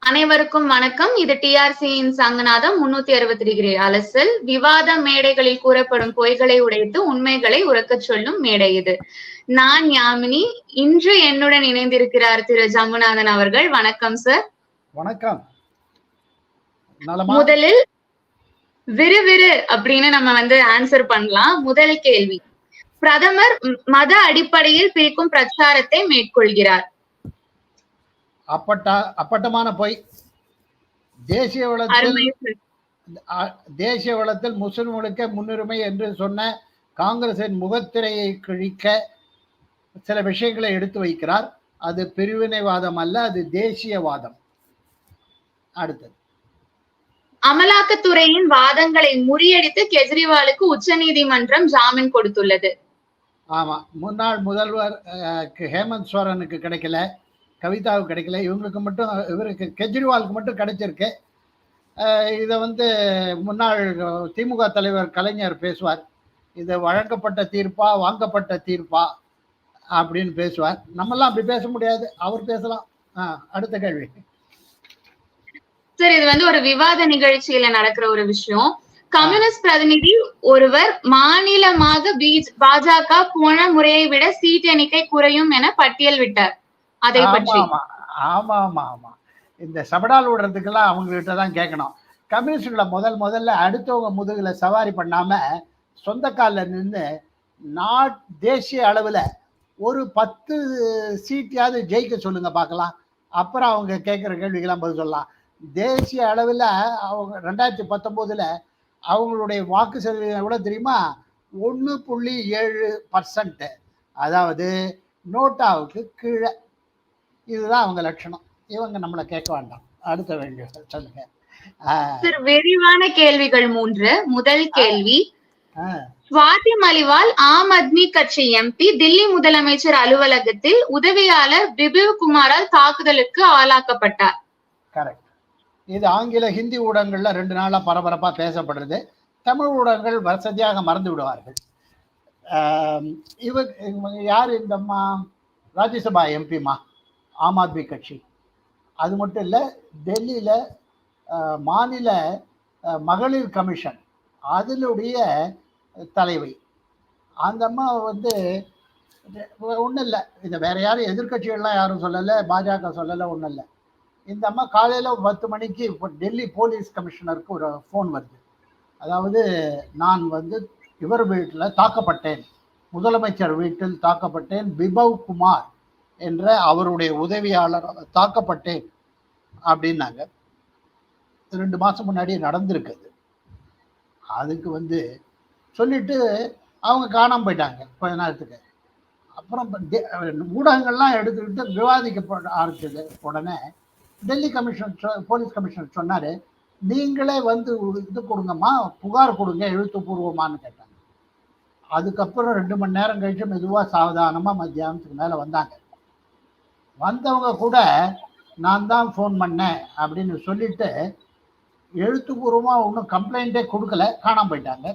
அனைவருக்கும் வணக்கம். இது டிஆர்சியின் சங்கநாதம் 360 அலசல் விவாத மேடைகளில் கூறப்படும் பொய்களை உடைத்து உண்மைகளை உறக்கச் சொல்லும் மேடை இது. நான் யாமினி. இன்று என்னுடன் இணைந்திருக்கிறார் திரு ஜம்புநாதன் அவர்கள். வணக்கம் சார். வணக்கம். முதலில் விறுவிறு அப்படின்னு நம்ம ஆன்சர் பண்ணலாம். முதல் கேள்வி, பிரதமர் மத அடிப்படையில் பிரிக்கும் பிரச்சாரத்தை மேற்கொள்கிறார். அப்பட்டமான பொய். தேசிய வளத்தில் முஸ்லிம்களுக்கு முன்னுரிமை என்று சொன்ன காங்கிரசின் முகத்திரையை கிழிக்க சில விஷயங்களை எடுத்து வைக்கிறார். அது பிரிவினைவாதம் அல்ல, அது தேசியவாதம். அடுத்தது, அமலாக்கத்துறையின் வாதங்களை முறியடித்து கெஜ்ரிவாலுக்கு உச்ச நீதிமன்றம் ஜாமீன் கொடுத்துள்ளது. ஆமா, முன்னாள் முதல்வர் ஹேமந்த் சோரனுக்கு கிடைக்கல, கவிதாவுக்கு கிடைக்கல, இவங்களுக்கு மட்டும், இவருக்கு கெஜ்ரிவாலுக்கு மட்டும் கிடைச்சிருக்கு. இதை முன்னாள் திமுக தலைவர் கலைஞர் பேசுவார். இது வழங்கப்பட்ட தீர்ப்பா வாங்கப்பட்ட தீர்ப்பா அப்படின்னு பேசுவார். நம்மெல்லாம் அப்படி பேச முடியாது, அவர் பேசலாம். அடுத்த கேள்வி சார், இது ஒரு விவாத நிகழ்ச்சியில நடக்கிற ஒரு விஷயம். கம்யூனிஸ்ட் பிரதிநிதி ஒருவர் மாநிலமாக பாஜக போன முறையை விட சீட் எண்ணிக்கை குறையும் என பட்டியல் விட்டார். அதை பற்றி. ஆமா ஆமா ஆமா, இந்த சபடால் விடுறதுக்கெல்லாம் அவங்க கிட்ட தான் கேட்கணும். கம்யூனிஸ்ட்ல முதல்ல அடுத்தவங்க முதுகுல சவாரி பண்ணாம சொந்த காலில் நின்று தேசிய அளவுல ஒரு 10 சீட்டையாவது ஜெயிக்க சொல்லுங்க பார்க்கலாம். அப்புறம் அவங்க கேட்குற கேள்விக்கெல்லாம் பதில் சொல்லலாம். தேசிய அளவில் அவங்க 2019 அவங்களுடைய வாக்கு சதவீதம் எவ்வளோ தெரியுமா? 1.7%. அதாவது நோட்டாவுக்கு கீழே. இதுதான் அவங்க லட்சணம். இவங்க நம்மளை கேட்க வேண்டாம். அடுத்த வேண்டிய சொல்லுங்க. விரிவான கேள்விகள் 3. முதல் கேள்வி, சுவாதி மலிவால் ஆம் ஆத்மி கட்சி எம்பி தில்லி முதலமைச்சர் அலுவலகத்தில் உதவியாளர் பிபிவ் குமாரால் தாக்குதலுக்கு ஆளாக்கப்பட்டார். கரெக்ட். இது ஆங்கில ஹிந்தி ஊடகங்கள்ல 2 நாளா பரபரப்பா பேசப்படுறது. தமிழ் ஊடகங்கள் வசதியாக மறந்து விடுவார்கள். இவர் யார்? இந்த ராஜ்யசபா எம்பிமா, ஆம் ஆத்மி கட்சி. அது மட்டும் இல்லை, டெல்லியில் மாநில மகளிர் கமிஷன் அதனுடைய தலைவை. அந்த அம்மா ஒன்றும் இல்லை, இந்த வேற யாரும் எதிர்கட்சிகள்லாம் யாரும் சொல்லலை, பாஜக சொல்லலை, ஒன்றும் இல்லை. இந்த அம்மா காலையில் 10 மணிக்கு டெல்லி போலீஸ் கமிஷனருக்கு ஒரு ஃபோன் வருது. அதாவது, நான் இவர் வீட்டில் தாக்கப்பட்டேன், முதலமைச்சர் வீட்டில் தாக்கப்பட்டேன், பிபவ் குமார் என்ற அவருடைய உதவியாளர் தாக்கப்பட்டேன் அப்படின்னாங்க. 2 மாசம் முன்னாடி நடந்திருக்குது. அதுக்கு சொல்லிட்டு அவங்க காணாமல் போயிட்டாங்க கொஞ்ச நேரத்துக்கு. அப்புறம் ஊடகங்கள்லாம் எடுத்துக்கிட்டு விவாதிக்கப்பட ஆரம்பிச்சது. உடனே டெல்லி போலீஸ் கமிஷனர் சொன்னார், நீங்களே இது கொடுங்கம்மா, புகார் கொடுங்க எழுத்துப்பூர்வமானு கேட்டாங்க. அதுக்கப்புறம் 2 மணி நேரம் கழிச்சு மெதுவாக சாவதானமாக மத்தியானத்துக்கு மேலே வந்தாங்க. வந்தவங்க கூட நான் தான் ஃபோன் பண்ணேன் அப்படின்னு சொல்லிட்டு எழுத்துப்பூர்வமாக ஒன்றும் கம்ப்ளைண்ட்டே கொடுக்கல, காணாமல் போயிட்டாங்க.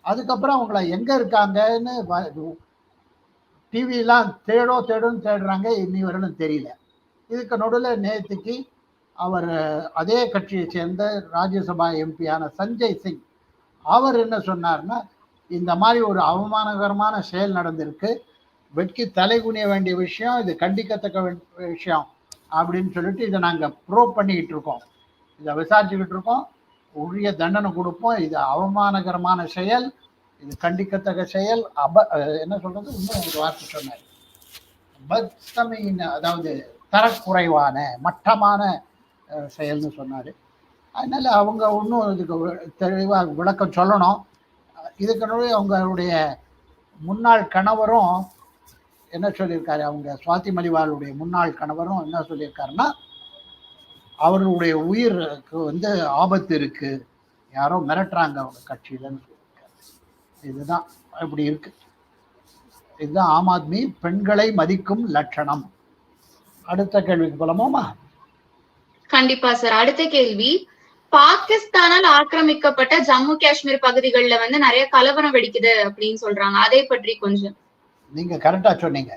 அதுக்கப்புறம் அவங்கள எங்கே இருக்காங்கன்னு டிவிலாம் தேடுன்னு தேடுறாங்க, இன்னி வரலும் தெரியல. இதுக்கு நடுவில் நேற்றுக்கு அவர் அதே கட்சியை சேர்ந்த ராஜ்யசபா எம்பியான சஞ்சய் சிங் அவர் என்ன சொன்னார்னா, இந்த மாதிரி ஒரு அவமானகரமான செயல் நடந்திருக்கு, வெட்கி தலை குனிய வேண்டிய விஷயம், இது கண்டிக்கத்தக்க விஷயம் அப்படின்னு சொல்லிட்டு இதை நாங்கள் ப்ரோவ் பண்ணிக்கிட்டு இருக்கோம், இதை விசாரிச்சுக்கிட்டு இருக்கோம், உரிய தண்டனை கொடுப்போம், இது அவமானகரமான செயல், இது கண்டிக்கத்தக்க செயல், என்ன சொல்றது, இன்னும் ஒரு வார்த்தை சொன்னார், அதாவது தரக்குறைவான மட்டமான செயல்னு சொன்னார். அதனால அவங்க இன்னும் இதுக்கு தெளிவாக விளக்கம் சொல்லணும். இதுக்கு அவங்களுடைய முன்னாள் கணவரும் என்ன சொல்லியிருக்காரு, அவங்க சுவாதி மலிவாலுடைய முன்னாள் கணவரும் என்ன சொல்லியிருக்காருன்னா, அவர்களுடைய உயிருக்கு ஆபத்து இருக்கு, யாரோ மிரட்டுறாங்க அவங்க கட்சியிலன்னு சொல்லியிருக்காரு. இதுதான் இப்படி இருக்கு. இதுதான் ஆம் ஆத்மி பெண்களை மதிக்கும் லட்சணம். அடுத்த கேள்விக்கு போலாமா? கண்டிப்பா சார். அடுத்த கேள்வி, பாகிஸ்தானால் ஆக்கிரமிக்கப்பட்ட ஜம்மு காஷ்மீர் பகுதிகளில் நிறைய கலவரம் வெடிக்குது அப்படின்னு சொல்றாங்க. அதை பற்றி கொஞ்சம். நீங்க கரெக்டா சொன்னீங்க.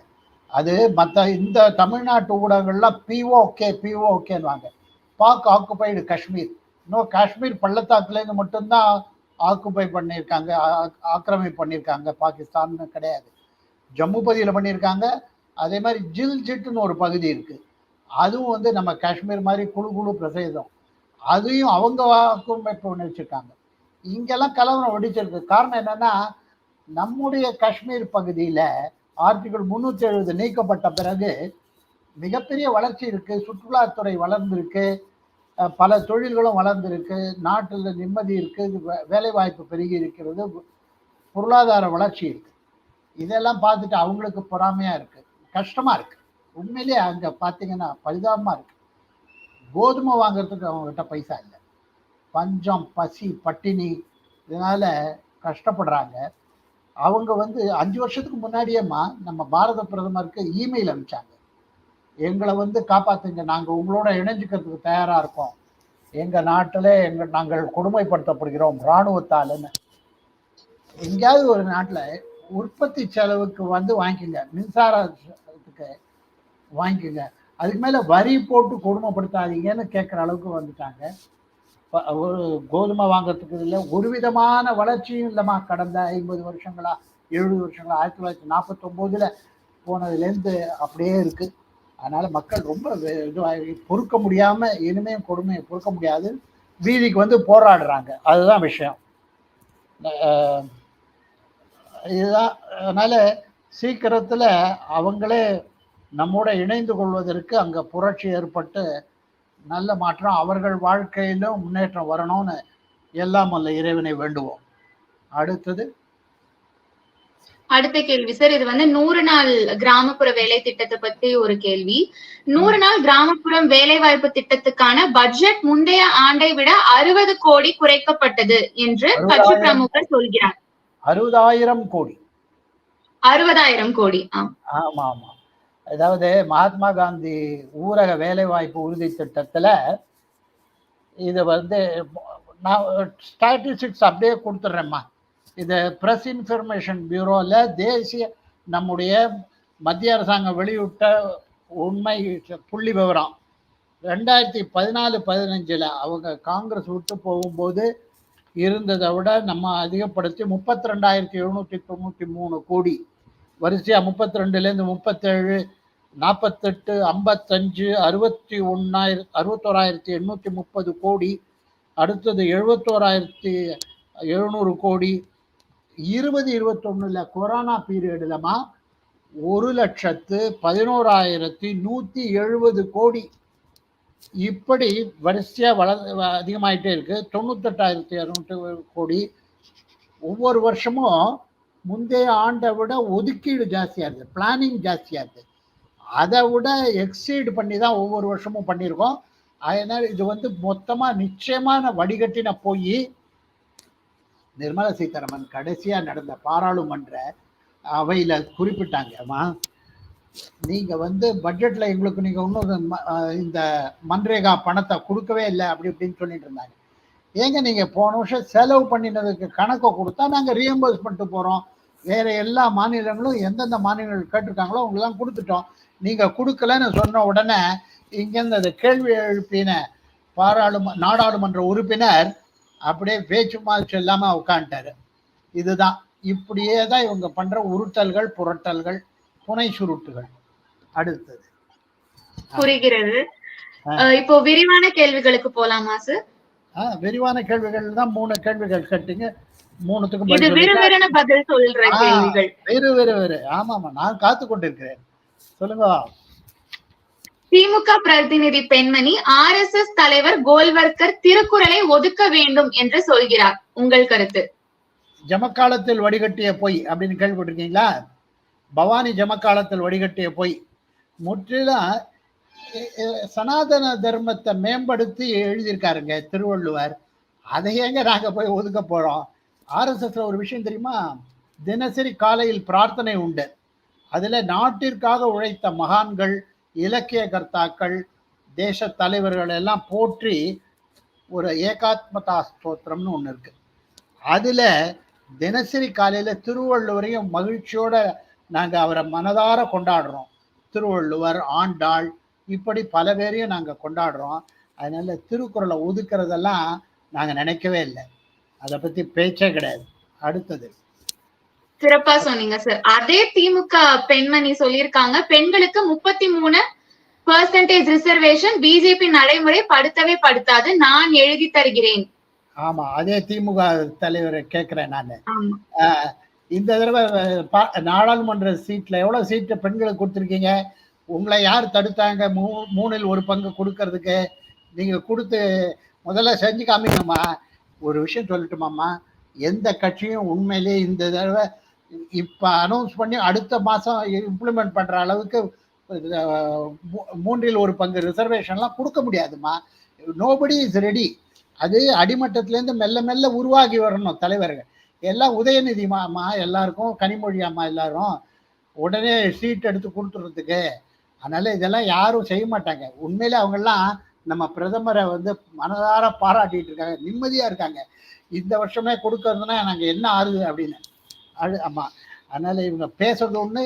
அது மற்ற இந்த தமிழ்நாட்டு ஊடகங்கள்லாம் பிஓகேன்னுவாங்க, பாக் ஆக்குபைடு காஷ்மீர். இன்னும் காஷ்மீர் பள்ளத்தாக்குலேருந்து மட்டும்தான் ஆக்குபை பண்ணியிருக்காங்க, ஆக்கிரமிப்பு பண்ணியிருக்காங்க, பாகிஸ்தான் கிடையாது. ஜம்மு பகுதியில் பண்ணியிருக்காங்க. அதே மாதிரி ஜில்ஜிட்னு ஒரு பகுதி இருக்கு, அதுவும் வந்து நம்ம காஷ்மீர் மாதிரி குழு குழு பிரதேசம், அதையும் அவங்க ஆக்கிரமிப்பு பண்ணி வச்சிருக்காங்க. இங்கெல்லாம் கலவரம் வெடிச்சிருக்கு. காரணம் என்னன்னா, நம்முடைய காஷ்மீர் பகுதியில ஆர்டிகிள் 370 நீக்கப்பட்ட பிறகு மிகப்பெரிய வளர்ச்சி இருக்கு, சுற்றுலாத்துறை வளர்ந்திருக்கு, பல தொழில்களும் வளர்ந்திருக்கு, நாட்டில் நிம்மதி இருக்கு, வேலை வாய்ப்பு பெருகி இருக்கிறது, பொருளாதார வளர்ச்சி இருக்கு. இதெல்லாம் பார்த்துட்டு அவங்களுக்கு பொறாமையா இருக்கு, கஷ்டமா இருக்கு. உண்மையிலேயே அங்க பாத்தீங்கன்னா பரிதாபமா இருக்கு. கோதுமை வாங்குறதுக்கு அவங்க கிட்ட பைசா இல்லை, பஞ்சம், பசி, பட்டினி, இதனால கஷ்டப்படுறாங்க. அவங்க வந்து 5 வருஷத்துக்கு முன்னாடியேமா நம்ம பாரத பிரதமருக்கு இமெயில் அனுப்பிச்சாங்க, எங்களை வந்து காப்பாத்துங்க, நாங்க உங்களோட இணைஞ்சுக்கிறதுக்கு தயாரா இருக்கோம், எங்க நாட்டில நாங்கள் கொடுமைப்படுத்தப்படுகிறோம் இராணுவத்தாலுன்னு. எங்கேயாவது ஒரு நாட்டில் உற்பத்தி செலவுக்கு வந்து வாங்கிக்கங்க, மின்சாரத்துக்கு வாங்கிக்கங்க, அதுக்கு மேல வரி போட்டு கொடுமைப்படுத்தாதீங்கன்னு கேட்குற அளவுக்கு வந்துட்டாங்க. ஒரு கோதுமை வாங்குறதுக்கு இல்லை, ஒரு விதமான வளர்ச்சியும் இல்லைம்மா. கடந்த 50 வருஷங்களா 70 வருஷங்களா 1949 போனதுலேருந்து அப்படியே இருக்கு. அதனால மக்கள் ரொம்ப இதுவாகி பொறுக்க முடியாம இனிமேல் கொடுமையை பொறுக்க முடியாது, வீதிக்கு வந்து போராடுறாங்க. அதுதான் விஷயம். இதுதான். அதனால சீக்கிரத்துல அவங்களே நம்மோட இணைந்து கொள்வதற்கு அங்க புரட்சி ஏற்பட்டு நல்ல மாற்றம், அவர்கள் வாழ்க்கையிலும் முன்னேற்றம் வரணும்னு எல்லாம் அல்ல இறைவனை வேண்டுவோம். அடுத்த கேள்வி சார், இது வந்து 100 நாள் கிராமப்புற வேலை திட்டத்தை பத்தி ஒரு கேள்வி. 100 நாள் கிராமப்புறம் வேலை வாய்ப்பு திட்டத்துக்கான பட்ஜெட் முந்தைய ஆண்டை விட 60 கோடி குறைக்கப்பட்டது என்று கட்சி பிரமுகர் சொல்கிறார். 60,000 கோடி. 60,000 கோடி. ஆமா ஆமா. அதாவது மகாத்மா காந்தி ஊரக வேலை வாய்ப்பு உறுதி திட்டத்துல இது வந்து நான் ஸ்டாட்டிஸ்டிக்ஸ் அப்படியே கொடுத்துட்றேம்மா. இது பிரஸ் இன்ஃபர்மேஷன் பியூரோல தேசிய நம்முடைய மத்திய அரசாங்கம் வெளியிட்ட உண்மை புள்ளி விவரம். 2014-15 அவங்க காங்கிரஸ் விட்டு போகும்போது இருந்ததை விட நம்ம அதிகப்படுத்தி 32,793 கோடி, வரிசையா 32லேருந்து 37, 48, 55, 61,830 கோடி, அடுத்தது 71,700 கோடி. 2021 கொரோனா பீரியட்லமா 1,11,170 கோடி. இப்படி வரிசையா அதிகமாயிட்டே இருக்கு. 98,200 கோடி. ஒவ்வொரு வருஷமும் முந்தைய ஆண்டை விட ஒதுக்கீடு ஜாஸ்தியா இருக்கு, பிளானிங் ஜாஸ்தியா இருக்கு. அதை விட எக்ஸீட் பண்ணி தான் ஒவ்வொரு வருஷமும் பண்ணியிருக்கோம். அதனால இது வந்து மொத்தமா நிச்சயமான வடிகட்டின போய் நிர்மலா சீதாராமன் கடைசியா நடந்த பாராளுமன்ற அவையில குறிப்பிட்டாங்கம்மா, நீங்க வந்து பட்ஜெட்ல எங்களுக்கு நீங்க இன்னும் இந்த மன்ரேகா பணத்தை கொடுக்கவே இல்லை அப்படி இப்படின்னு சொல்லிட்டு இருந்தாங்க. ஏங்க நீங்க போன வருஷம் செலவு பண்ணினதுக்கு கணக்கை கொடுத்தா நாங்க ரீஎம்பர்ஸ் பண்ணிட்டு போறோம். வேற எல்லா மாநிலங்களும் எந்தெந்த மாநிலங்கள் கேட்டிருக்காங்களோ அவங்கெல்லாம் கொடுத்துட்டோம். நீங்க கொடுக்கலன்னு சொன்ன உடனே இங்கேருந்து அந்த கேள்வி எழுப்பின நாடாளுமன்ற உறுப்பினர் அப்படியே பேச்சு மாச்சு இல்லாம உட்காந்துட்டாரு. இதுதான், இப்படியே தான் இவங்க பண்ற உருட்டல்கள், புரட்டல்கள், புனை சுருட்டுகள். அடுத்தது புரிகிறது. இப்போ விரிவான கேள்விகளுக்கு போலாமா சார்? விரிவான கேள்விகள் தான் 3 கேள்விகள் கேட்டீங்க, 3த்துக்கும் பதில் சொல்ற கேள்விகள். வேறு. ஆமாமா, நான் காத்து கொண்டிருக்கிறேன். சொல்லுங்க. திமுக பிரதிநிதி பெண்மணி RSS தலைவர் கோல்வர்கர் திருக்குறளை ஒதுக்க வேண்டும் என்று சொல்கிறார், உங்கள் கருத்து? ஜமக்காலத்தில் வடிகட்டிய பொய் அப்படின்னு கேள்விப்பட்டிருக்கீங்களா? பவானி ஜமக்காலத்தில் வடிகட்டிய பொய். முற்றிலும் சனாதன தர்மத்தை மேம்படுத்தி எழுதியிருக்காருங்க திருவள்ளுவர். அதையேங்க நாங்க போய் ஒதுக்க போறோம்? RSS ஒரு விஷயம் தெரியுமா? தினசரி காலையில் பிரார்த்தனை உண்டு. அதுல நாட்டிற்காக உழைத்த மகான்கள், இலக்கிய கர்த்தாக்கள், தேச தலைவர்கள் எல்லாம் போற்றி ஒரு ஏகாத்மதா ஸ்தோத்திரம்னு ஒண்ணு இருக்கு. அதுல தினசரி காலையில திருவள்ளுவரையும் மகிழ்ச்சியோட நாங்க அவரை மனதார கொண்டாடுறோம். திருவள்ளுவர், ஆண்டாள், இப்படி பல பேரையும் நாங்க கொண்டாடுறோம். அதனால திருக்குறளை ஒதுக்குறதெல்லாம் நாங்க நினைக்கவே இல்லை. அதை பத்தி பேச்சே கிடையாது. அடுத்தது சிறப்பா சொன்னீங்க சார். அதே திமுக பெண்மணி சொல்லியிருக்காங்க, பெண்களுக்கு 33% ரிசர்வேஷன் பிஜேபி நடைமுறை படுத்தவே படுத்தாது, நான் எழுதி தருகிறேன். ஆமா, அதே திமுக தலைவரை கேட்கிறேன் நானு. ஆமா. இந்த தடவை நாடாளுமன்ற சீட்ல எவ்வளவு சீட்டு பெண்களுக்கு கொடுத்துருக்கீங்க? உங்களை யார் தடுத்தாங்க 3/4 கொடுக்கறதுக்கு? நீங்க கொடுத்து முதல்ல செஞ்சு காமிங்கம்மா. ஒரு விஷயம் சொல்லட்டுமாம்மா, எந்த கட்சியும் உண்மையிலே இந்த தடவை இப்ப அனௌன்ஸ் பண்ணி அடுத்த மாசம் இம்ப்ளிமெண்ட் பண்ற அளவுக்கு 3/4 ரிசர்வேஷன்லாம் கொடுக்க முடியாதுமா. Nobody is ready. அது அடிமட்டத்திலேருந்து மெல்ல மெல்ல உருவாகி வரணும் தலைவர்கள் எல்லாம். உதயநிதி அம்மா எல்லாருக்கும், கனிமொழி அம்மா எல்லாரும் உடனே சீட் எடுத்து கொடுத்துறதுக்கு. அதனால இதெல்லாம் யாரும் செய்ய மாட்டாங்க. உண்மையிலே அவங்கெல்லாம் நம்ம பிரதமரை வந்து மனதார பாராட்டிட்டு இருக்காங்க, நிம்மதியா இருக்காங்க. இந்த வருஷமே கொடுக்கறதுன்னா நாங்க என்ன ஆறுது அப்படின்னு. ஆமா, அதனால இவங்க பேசுறது ஒண்ணு,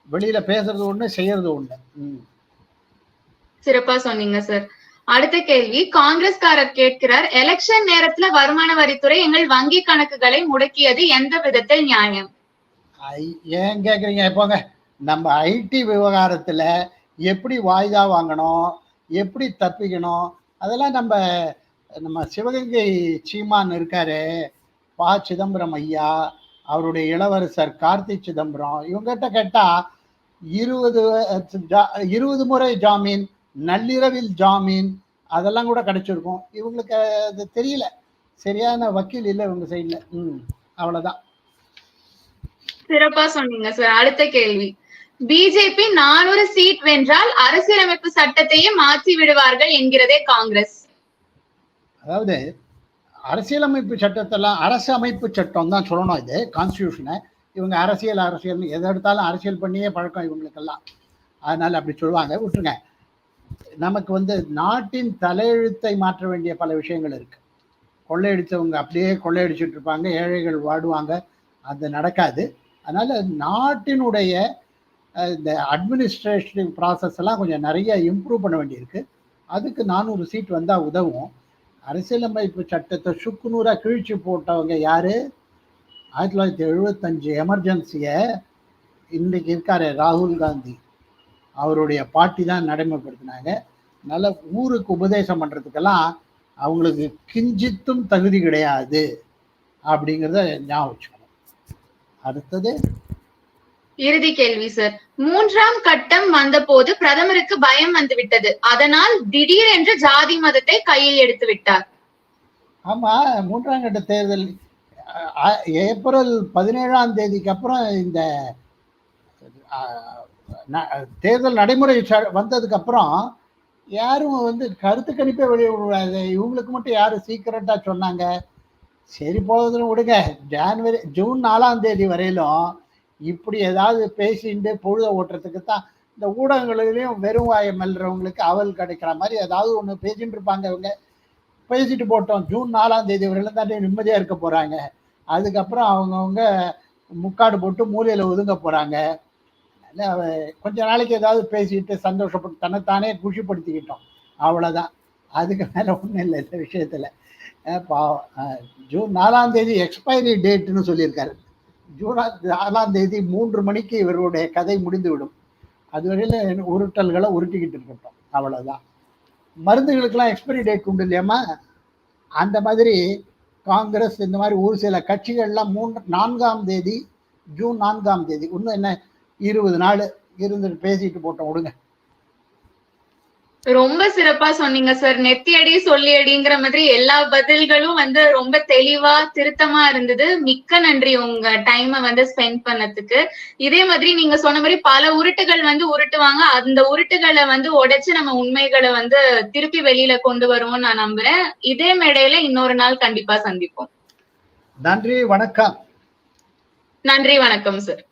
வெளியில பேசுறது ஒண்ணு, செய்யறது ஒண்ணு. சிறப்பா சொன்னீங்க சார். அடுத்த கேள்வி காங்கிரஸ்காரர் கேட்கிறார், எலெக்ஷன் நேரத்துல வருமான வரித்துறை எங்கள் வங்கி கணக்குகளை முடக்கியது எந்த விதத்தில் நியாயம்? ஏன் கேக்குறீங்க? போங்க, நம்ம ஐடி விவகாரத்துல எப்படி வாய்தா வாங்கணும், எப்படி தப்பிக்கணும், அதெல்லாம் நம்ம சிவகங்கை சீமான் இருக்காரு, ப. சிதம்பரம் ஐயா, அவருடைய இளவரசர் கார்த்தி சிதம்பரம், இவங்கிட்ட கேட்டா 20 முறை ஜாமீன், நள்ளிரவில் ஜாமீன், அதெல்லாம் கூட கிடைச்சிருக்கும். இவங்களுக்கு அது தெரியல, சரியான வக்கீல் இல்லை இவங்க சைட்ல. அவ்வளவுதான். சிறப்பா சொன்னீங்க சார். அடுத்த கேள்வி, பிஜேபி 400 சீட் வென்றால் அரசியலமைப்பு சட்டத்தையே மாற்றி விடுவார்கள் என்கிறதே காங்கிரஸ். அதாவது அரசியலமைப்பு சட்டத்தெல்லாம் அரசு அமைப்பு சட்டம் தான் சொல்லணும். இது கான்ஸ்டியூஷனை இவங்க அரசியல் எதை எடுத்தாலும் அரசியல் பண்ணியே பழக்கம் இவங்களுக்கெல்லாம். அதனால அப்படி சொல்லுவாங்க, விட்டுருங்க. நமக்கு வந்து நாட்டின் தலையெழுத்தை மாற்ற வேண்டிய பல விஷயங்கள் இருக்கு. கொள்ளையடித்தவங்க அப்படியே கொள்ளையடிச்சுட்டு இருப்பாங்க, ஏழைகள் வாடுவாங்க, அது நடக்காது. அதனால நாட்டினுடைய இந்த அட்மினிஸ்ட்ரேட்டிவ் ப்ராசஸ் எல்லாம் கொஞ்சம் நிறைய இம்ப்ரூவ் பண்ண வேண்டியிருக்கு. அதுக்கு 400 சீட் வந்தால் உதவும். அரசியலமைப்பு சட்டத்தை சுக்குநூறா கிழிச்சு போட்டவங்க யாரு? 1975 எமர்ஜென்சியை இன்னைக்கு இருக்காரு ராகுல் காந்தி, அவருடைய பார்ட்டி தான் நடைமுறைப்படுத்தினாங்க. நல்ல ஊருக்கு உபதேசம் பண்றதுக்கெல்லாம் அவங்களுக்கு கிஞ்சித்தும் தகுதி கிடையாது அப்படிங்கிறத ஞாபகம் வச்சுக்கணும். அடுத்தது இறுதி கேள்வி சார். 3ஆம் கட்டம் வந்த போது பிரதமருக்கு பயம் வந்துவிட்டது, அதனால் திடீரென்று ஜாதி மதத்தை கையில் எடுத்து விட்டார். ஆமா, 3ஆம் கட்ட தேர்தல் ஏப்ரல் 17ஆம் தேதிக்கு அப்புறம் இந்த தேர்தல் நடைமுறை வந்ததுக்கு அப்புறம் யாரும் வந்து கருத்து கணிப்பே வெளியே விடாது. இவங்களுக்கு மட்டும் யாரும் சீக்கிரட்டா சொன்னாங்க? சரி போகுதுன்னு விடுங்க. ஜூன் 4ஆம் தேதி வரையிலும் இப்படி ஏதாவது பேசிட்டு பொழுத ஓட்டுறதுக்கு தான் இந்த ஊடகங்களிலையும் வெறும் வாயை மெல்றவங்களுக்கு அவல் கிடைக்கிற மாதிரி ஏதாவது ஒன்று பேசிட்டு இருப்பாங்க. இவங்க பேசிட்டு போட்டோம், ஜூன் 4ஆம் தேதி வரையிலும் தான் நிம்மதியா இருக்க போறாங்க. அதுக்கப்புறம் அவங்கவுங்க முக்காடு போட்டு மூலையில ஒதுங்க போறாங்க. கொஞ்ச நாளைக்கு ஏதாவது பேசிட்டு சந்தோஷப்பட்டு தன்னைத்தானே குஷிப்படுத்திக்கிட்டோம், அவ்வளவுதான். அதுக்கு மேல ஒண்ணும் இல்லை இந்த விஷயத்துல. ஜூன் 4ஆம் தேதி எக்ஸ்பைரி டேட்னு சொல்லியிருக்காரு. ஜூன் 4ஆம் தேதி 3 மணிக்கு இவருடைய கதை முடிந்துவிடும். அதுவரையில உருட்டல்களை உருட்டிக்கிட்டு இருக்கட்டும், அவ்வளவுதான். மருந்துகளுக்கெல்லாம் எக்ஸ்பைரி டேட் உண்டு இல்லையாமா? அந்த மாதிரி காங்கிரஸ் இந்த மாதிரி ஒரு சில கட்சிகள்லாம் 4ஆம் தேதி, ஜூன் 4ஆம் தேதி, இன்னும் என்ன 20 நாள் இருந்துட்டு பேசிட்டு போட்டோம், விடுங்க. ரொம்ப சிறப்பா சொன்னீங்க சார். நெத்தியடி சொல்லியடிங்கிற மாதிரி எல்லா பதில்களும் வந்து ரொம்ப தெளிவா திருத்தமா இருந்தது. மிக்க நன்றி உங்க டைமை வந்து ஸ்பெண்ட் பண்ணதுக்கு. இதே மாதிரி நீங்க சொன்ன மாதிரி பல உருட்டுகள் வந்து உருட்டுவாங்க, அந்த உருட்டுகளை வந்து உடைச்சு நம்ம உண்மைகளை வந்து திருப்பி வெளியில கொண்டு வருவோம்னு நான் நம்புறேன். இதே மேடையில இன்னொரு நாள் கண்டிப்பா சந்திப்போம். நன்றி, வணக்கம். நன்றி, வணக்கம் சார்.